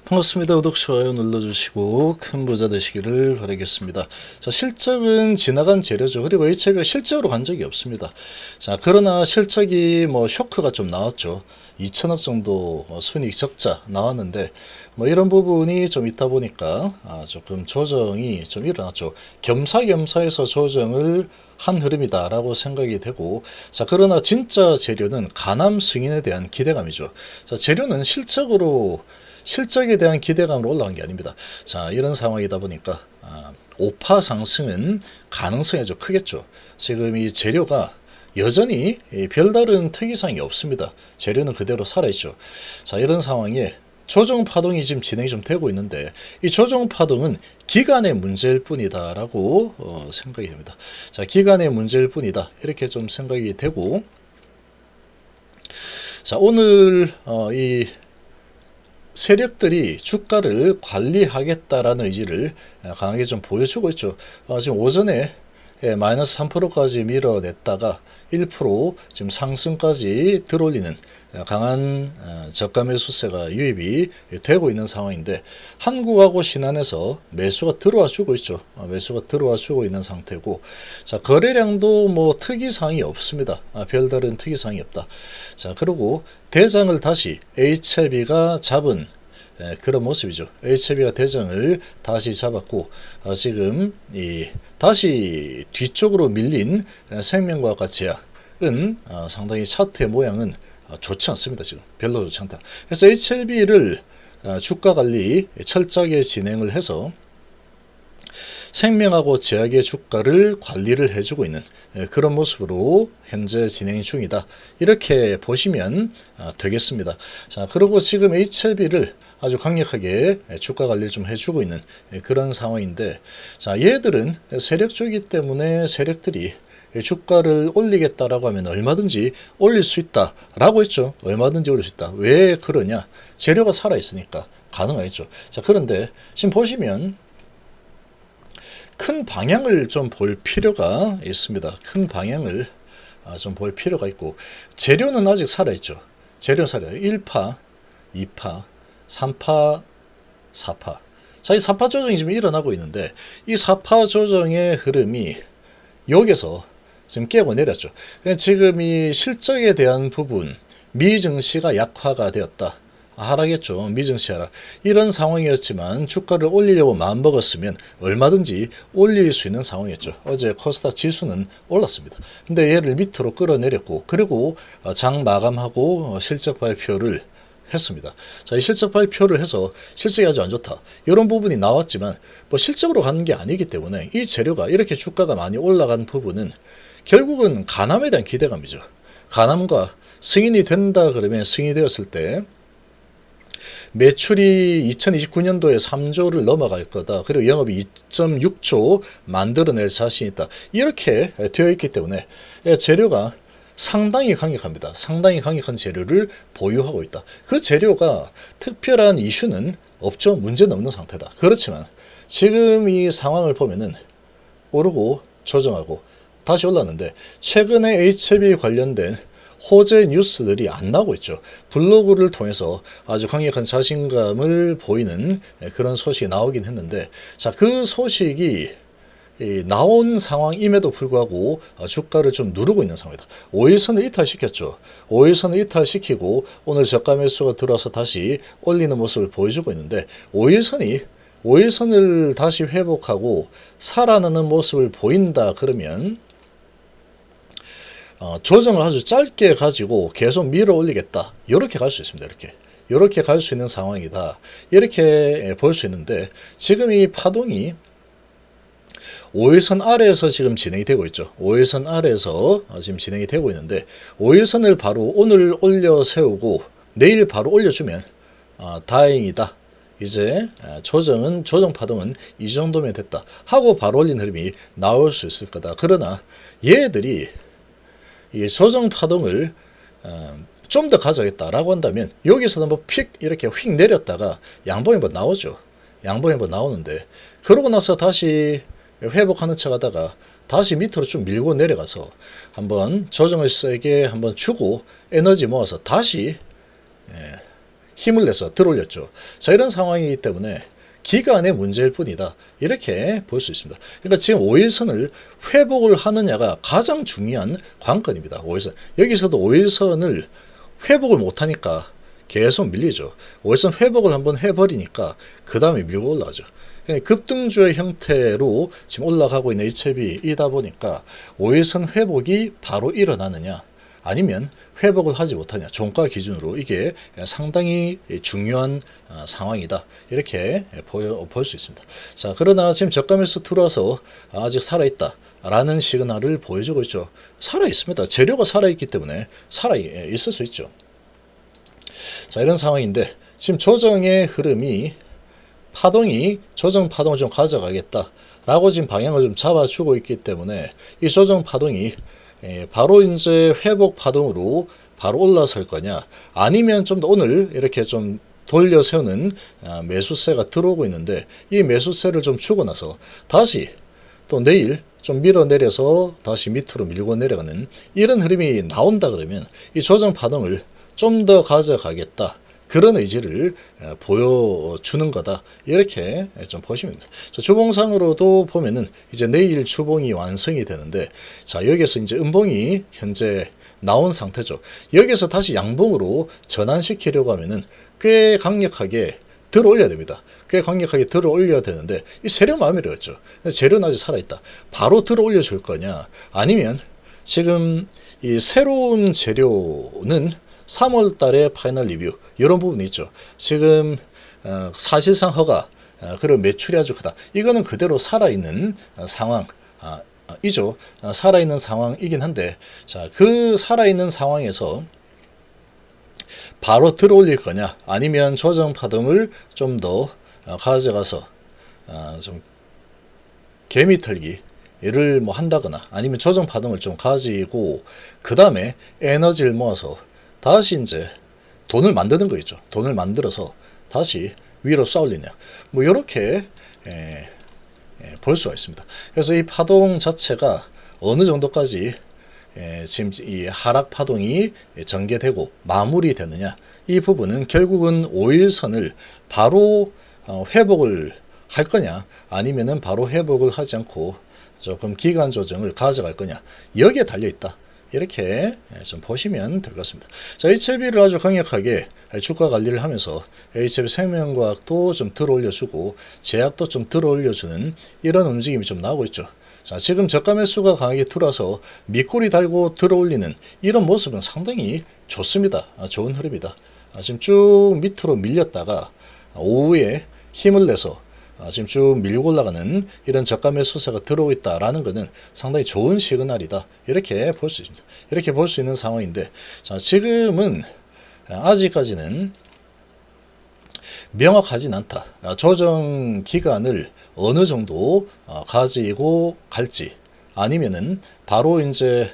반갑습니다. 구독, 좋아요 눌러주시고 큰 부자 되시기를 바라겠습니다. 자, 실적은 지나간 재료죠. 그리고 HIV가 실적으로 간 적이 없습니다. 자, 그러나 실적이 쇼크가 좀 나왔죠. 2천억 정도 순이익 적자 나왔는데 이런 부분이 좀 있다 보니까 조금 조정이 좀 일어났죠. 겸사겸사해서 조정을 한 흐름이다라고 생각이 되고, 자, 그러나 진짜 재료는 가남 승인에 대한 기대감이죠. 자, 재료는 실적에 대한 기대감으로 올라간 게 아닙니다. 자, 이런 상황이다 보니까 5파 상승은 가능성이 좀 크겠죠. 지금 이 재료가 여전히 별다른 특이사항이 없습니다. 재료는 그대로 살아있죠. 자, 이런 상황에 조정 파동이 지금 진행이 좀 되고 있는데, 이 조정 파동은 기간의 문제일 뿐이다라고 생각이 됩니다. 자, 기간의 문제일 뿐이다, 이렇게 좀 생각이 되고, 자, 오늘 이 세력들이 주가를 관리하겠다라는 의지를 강하게 좀 보여주고 있죠. 지금 오전에 마이너스 3%까지 밀어냈다가 1% 지금 상승까지 들어올리는 강한 저가 매수세가 유입이 되고 있는 상황인데, 한국하고 신한에서 매수가 들어와 주고 있죠. 매수가 들어와 주고 있는 상태고, 자, 거래량도 특이사항이 없습니다. 별다른 특이사항이 없다. 자, 그리고 대장을 다시 HIV가 잡은 그런 모습이죠. HIV가 대장을 다시 잡았고, 지금 다시 뒤쪽으로 밀린 생명과학과 제약은 상당히 차트의 모양은 좋지 않습니다. 지금 별로 좋지 않다. 그래서 HIV를 주가 관리 철저하게 진행을 해서 생명하고 제약의 주가를 관리를 해주고 있는 그런 모습으로 현재 진행 중이다, 이렇게 보시면 되겠습니다. 자, 그리고 지금 HLB를 아주 강력하게 주가 관리를 좀 해주고 있는 그런 상황인데, 자, 얘들은 세력주이기 때문에 세력들이 주가를 올리겠다라고 하면 얼마든지 올릴 수 있다라고 했죠. 얼마든지 올릴 수 있다. 왜 그러냐? 재료가 살아있으니까 가능하겠죠. 자, 그런데 지금 보시면 큰 방향을 좀 볼 필요가 있습니다. 큰 방향을 좀 볼 필요가 있고, 재료는 아직 살아있죠. 재료는 살아요. 1파, 2파, 3파, 4파. 자, 이 4파 조정이 지금 일어나고 있는데, 이 4파 조정의 흐름이 여기서 지금 깨고 내렸죠. 지금 이 실적에 대한 부분, 미증시가 약화가 되었다, 하락했죠. 미증시 하락. 이런 상황이었지만 주가를 올리려고 마음먹었으면 얼마든지 올릴 수 있는 상황이었죠. 어제 코스닥 지수는 올랐습니다. 근데 얘를 밑으로 끌어내렸고, 그리고 장 마감하고 실적 발표를 했습니다. 자, 이 실적 발표를 해서 실적이 아주 안 좋다, 이런 부분이 나왔지만 실적으로 가는 게 아니기 때문에 이 재료가 이렇게 주가가 많이 올라간 부분은 결국은 가남에 대한 기대감이죠. 가남과 승인이 된다 그러면, 승인이 되었을 때 매출이 2029년도에 3조를 넘어갈 거다, 그리고 영업이 2.6조 만들어낼 자신이 있다, 이렇게 되어 있기 때문에 재료가 상당히 강력합니다. 상당히 강력한 재료를 보유하고 있다. 그 재료가 특별한 이슈는 없죠. 문제는 없는 상태다. 그렇지만 지금 이 상황을 보면은 오르고 조정하고 다시 올랐는데, 최근에 HIV 관련된 호재 뉴스들이 안 나오고 있죠. 블로그를 통해서 아주 강력한 자신감을 보이는 그런 소식이 나오긴 했는데, 자, 그 소식이 나온 상황임에도 불구하고 주가를 좀 누르고 있는 상황이다. 5일선을 이탈시켰죠. 5일선을 이탈시키고 오늘 저가 매수가 들어와서 다시 올리는 모습을 보여주고 있는데, 5일선을 다시 회복하고 살아나는 모습을 보인다 그러면 조정을 아주 짧게 가지고 계속 밀어 올리겠다, 이렇게 갈 수 있습니다. 이렇게 갈 수 있는 상황이다, 이렇게 볼 수 있는데, 지금 이 파동이 5일선 아래에서 지금 진행이 되고 있죠. 5일선 아래에서 지금 진행이 되고 있는데, 5일선을 바로 오늘 올려 세우고 내일 바로 올려주면 다행이다. 이제 조정 파동은 이 정도면 됐다 하고 바로 올린 흐름이 나올 수 있을 거다. 그러나 얘들이 이 조정 파동을 좀 더 가져야겠다라고 한다면, 여기서 한번 픽 이렇게 휙 내렸다가 양봉이 한번 나오죠. 양봉이 한번 나오는데, 그러고 나서 다시 회복하는 척 하다가 다시 밑으로 좀 밀고 내려가서 한번 조정을 세게 한번 주고 에너지 모아서 다시 힘을 내서 들어올렸죠. 자, 이런 상황이기 때문에 기간의 문제일 뿐이다. 이렇게 볼 수 있습니다. 그러니까 지금 5일선을 회복을 하느냐가 가장 중요한 관건입니다. 5일선. 여기서도 5일선을 회복을 못하니까 계속 밀리죠. 5일선 회복을 한번 해버리니까 그 다음에 밀고 올라가죠. 급등주의 형태로 지금 올라가고 있는 이채비이다 보니까 5일선 회복이 바로 일어나느냐 아니면 회복을 하지 못하냐, 종가 기준으로 이게 상당히 중요한 상황이다. 이렇게 볼 수 있습니다. 자, 그러나 지금 저가매수 들어와서 아직 살아있다 라는 시그널을 보여주고 있죠. 살아있습니다. 재료가 살아있기 때문에 살아있을 수 있죠. 자, 이런 상황인데 지금 조정의 흐름이 조정 파동을 좀 가져가겠다 라고 지금 방향을 좀 잡아주고 있기 때문에 이 조정 파동이 바로 이제 회복 파동으로 바로 올라설 거냐 아니면 좀 더 오늘 이렇게 좀 돌려 세우는 매수세가 들어오고 있는데 이 매수세를 좀 주고 나서 다시 또 내일 좀 밀어내려서 다시 밑으로 밀고 내려가는 이런 흐름이 나온다 그러면 이 조정 파동을 좀 더 가져가겠다. 그런 의지를 보여주는 거다. 이렇게 좀 보시면 됩니다. 주봉상으로도 보면은 이제 내일 주봉이 완성이 되는데, 자, 여기서 이제 음봉이 현재 나온 상태죠. 여기서 다시 양봉으로 전환시키려고 하면은 꽤 강력하게 들어 올려야 됩니다. 꽤 강력하게 들어 올려야 되는데, 이 세력 마음이랬죠. 재료는 아직 살아있다. 바로 들어 올려줄 거냐? 아니면 지금 이 새로운 재료는 3월 달에 파이널 리뷰 이런 부분이 있죠. 지금 사실상 허가 그리고 매출이 아주 크다. 이거는 그대로 살아있는 상황이죠. 살아있는 상황이긴 한데, 자, 그 살아있는 상황에서 바로 들어올릴 거냐 아니면 조정 파동을 좀 더 가져가서 좀 개미 털기를 뭐 한다거나 아니면 조정 파동을 좀 가지고 그 다음에 에너지를 모아서 다시 이제 돈을 만드는 거 있죠. 돈을 만들어서 다시 위로 쏘올리냐. 뭐 이렇게 볼 수가 있습니다. 그래서 이 파동 자체가 어느 정도까지 지금 이 하락 파동이 전개되고 마무리되느냐. 이 부분은 결국은 5일선을 바로 회복을 할 거냐 아니면은 바로 회복을 하지 않고 조금 기간 조정을 가져갈 거냐. 여기에 달려 있다. 이렇게 좀 보시면 될 것 같습니다. 자, HLB를 아주 강력하게 주가 관리를 하면서 HLB 생명과학도 좀 들어 올려주고 제약도 좀 들어 올려주는 이런 움직임이 좀 나오고 있죠. 자, 지금 저가 매수가 강하게 들어와서 밑꼬리 달고 들어 올리는 이런 모습은 상당히 좋습니다. 좋은 흐름이다. 지금 쭉 밑으로 밀렸다가 오후에 힘을 내서 지금 쭉 밀고 올라가는 이런 저가 매수세가 들어오고 있다라는 것은 상당히 좋은 시그널이다. 이렇게 볼 수 있습니다. 이렇게 볼 수 있는 상황인데, 자, 지금은 아직까지는 명확하진 않다. 조정 기간을 어느 정도 가지고 갈지 아니면은 바로 이제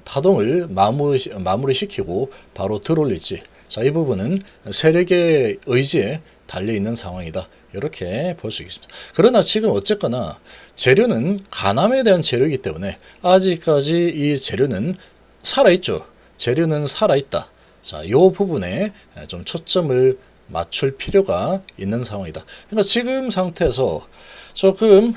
파동을 마무리시키고 바로 들어올릴지. 자, 이 부분은 세력의 의지에 달려 있는 상황이다. 이렇게 볼 수 있습니다. 그러나 지금 어쨌거나 재료는 간암에 대한 재료이기 때문에 아직까지 이 재료는 살아있죠. 재료는 살아있다. 자, 이 부분에 좀 초점을 맞출 필요가 있는 상황이다. 그러니까 지금 상태에서 조금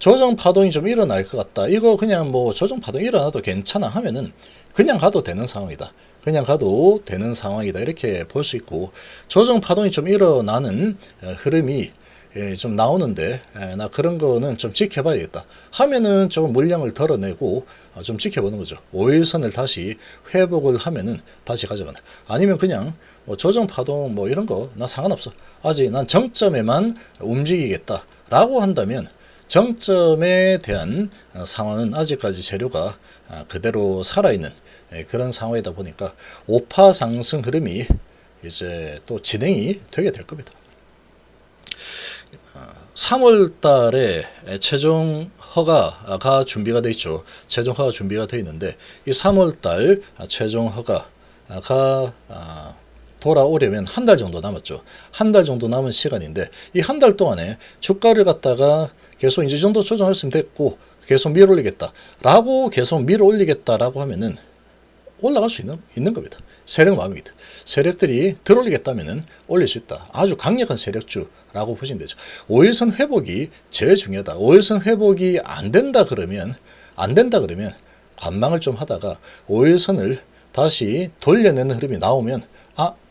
조정 파동이 좀 일어날 것 같다. 이거 그냥 뭐 조정 파동 일어나도 괜찮아 하면은 그냥 가도 되는 상황이다. 그냥 가도 되는 상황이다. 이렇게 볼 수 있고, 조정 파동이 좀 일어나는 흐름이 좀 나오는데, 나 그런 거는 좀 지켜봐야겠다 하면은 조금 물량을 덜어내고 좀 지켜보는 거죠. 5일선을 다시 회복을 하면은 다시 가져가나. 아니면 그냥 뭐 조정 파동 뭐 이런 거 나 상관없어. 아직 난 정점에만 움직이겠다 라고 한다면 정점에 대한 상황은 아직까지 재료가 그대로 살아있는 그런 상황이다 보니까 5파 상승 흐름이 이제 또 진행이 되게 될 겁니다. 3월 달에 최종 허가가 준비가 되어 있죠. 최종 허가 준비가 되어 있는데, 이 3월 달 최종 허가가 돌아오려면 한 달 정도 남았죠. 한 달 정도 남은 시간인데, 이 한 달 동안에 주가를 갖다가 계속 이제 이 정도 조정했으면 됐고, 계속 밀어 올리겠다 라고 계속 밀어 올리겠다 라고 하면은 올라갈 수 있는 겁니다. 세력 마음이다. 세력들이 들어올리겠다면은 올릴 수 있다. 아주 강력한 세력주라고 보시면 되죠. 5일선 회복이 제일 중요하다. 5일선 회복이 안 된다 그러면 관망을 좀 하다가 5일선을 다시 돌려내는 흐름이 나오면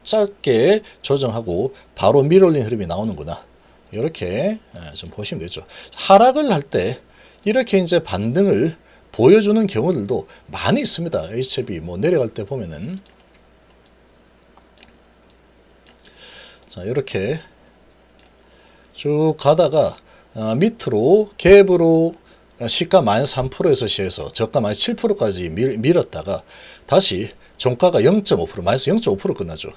짧게 조정하고 바로 밀어올리는 흐름이 나오는구나. 이렇게 좀 보시면 되죠. 하락을 할 때 이렇게 이제 반등을 보여주는 경우들도 많이 있습니다. HB 내려갈 때 보면은 자 이렇게 쭉 가다가 밑으로 갭으로 시가 -3%에서 시작해서 저가 -7%까지 밀었다가 다시 종가가 0.5% -0.5% 끝나죠.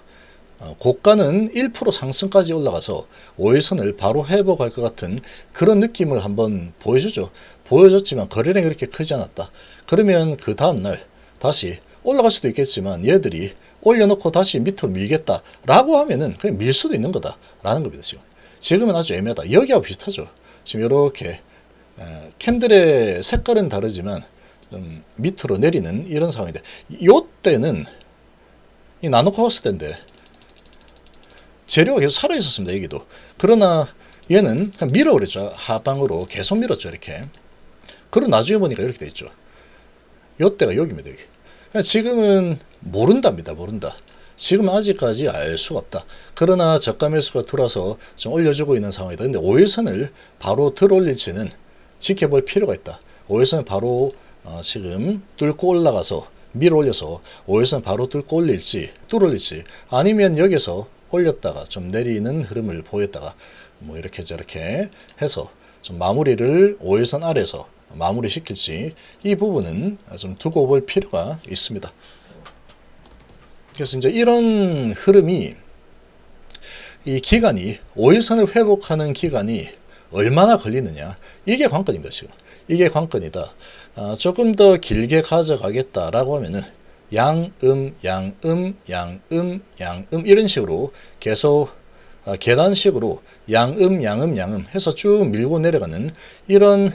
고가는 1% 상승까지 올라가서 5일선을 바로 회복할 것 같은 그런 느낌을 한번 보여주죠. 보여줬지만 거래량이 그렇게 크지 않았다. 그러면 그 다음날 다시 올라갈 수도 있겠지만 얘들이 올려놓고 다시 밑으로 밀겠다라고 하면은 그냥 밀 수도 있는 거다라는 겁니다. 지금은 아주 애매하다. 여기하고 비슷하죠. 지금 이렇게 캔들의 색깔은 다르지만 좀 밑으로 내리는 이런 상황인데 요때는 이 나노 봤을 때인데 재료가 계속 살아있었습니다. 여기도. 그러나 얘는 그냥 밀어버렸죠. 하방으로 계속 밀었죠. 이렇게. 그리고 나중에 보니까 이렇게 돼 있죠. 요때가 여기입니다. 여기. 지금은 모른답니다. 모른다. 지금 아직까지 알 수가 없다. 그러나 저가 매수가 들어와서 좀 올려주고 있는 상황이다. 근데 5일선을 바로 들어올릴지는 지켜볼 필요가 있다. 5일선을 바로 지금 뚫고 올라가서 밀어 올려서 5일선 바로 뚫고 뚫어올릴지 아니면 여기서 올렸다가 좀 내리는 흐름을 보였다가 이렇게 저렇게 해서 좀 마무리를 5일선 아래에서 마무리 시킬지 이 부분은 좀 두고 볼 필요가 있습니다. 그래서 이제 이런 흐름이 이 기간이 5일선을 회복하는 기간이 얼마나 걸리느냐 이게 관건입니다. 지금 이게 관건이다. 조금 더 길게 가져가겠다라고 하면은 양음 이런 식으로 계속 계단식으로 양음 해서 쭉 밀고 내려가는 이런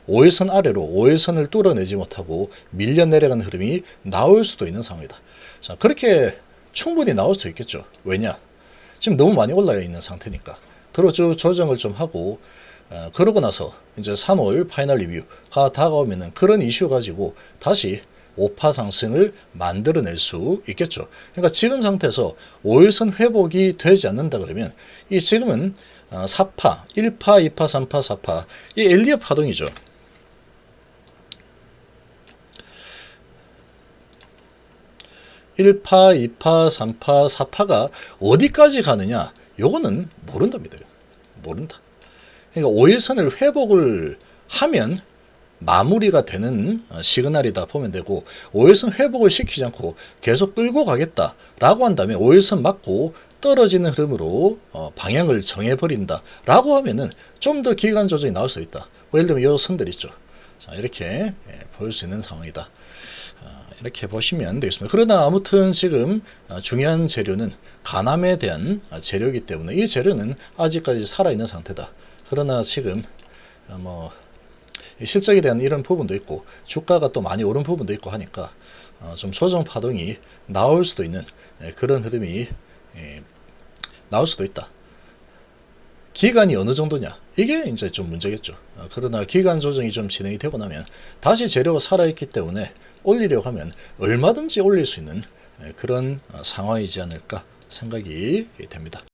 5일선 아래로 5일선을 뚫어내지 못하고 밀려 내려가는 흐름이 나올 수도 있는 상황이다. 자, 그렇게 충분히 나올 수도 있겠죠. 왜냐? 지금 너무 많이 올라가 있는 상태니까. 그리고 쭉 조정을 좀 하고 그러고 나서 이제 3월 파이널 리뷰가 다가오면은 그런 이슈 가지고 다시 5파 상승을 만들어낼 수 있겠죠. 그러니까 지금 상태에서 5일선 회복이 되지 않는다 그러면 이 지금은 4파, 1파, 2파, 3파, 4파 이 엘리엇 파동이죠. (1파) (2파) (3파) (4파가) 어디까지 가느냐 요거는 모른답니다. 모른다. 그러니까 5일선을 회복을 하면 마무리가 되는 시그널이다 보면 되고 5일선 회복을 시키지 않고 계속 끌고 가겠다라고 한다면 5일선 맞고 떨어지는 흐름으로 방향을 정해버린다 라고 하면은 좀 더 기간 조정이 나올 수 있다. 예를 들면 이 선들 있죠. 자, 이렇게 볼 수 있는 상황이다. 이렇게 보시면 되겠습니다. 그러나 아무튼 지금 중요한 재료는 간암에 대한 재료이기 때문에 이 재료는 아직까지 살아있는 상태다. 그러나 지금 실적에 대한 이런 부분도 있고 주가가 또 많이 오른 부분도 있고 하니까 좀 조정 파동이 나올 수도 있는 그런 흐름이 나올 수도 있다. 기간이 어느 정도냐 이게 이제 좀 문제겠죠. 그러나 기간 조정이 좀 진행이 되고 나면 다시 재료가 살아있기 때문에 올리려고 하면 얼마든지 올릴 수 있는 그런 상황이지 않을까 생각이 됩니다.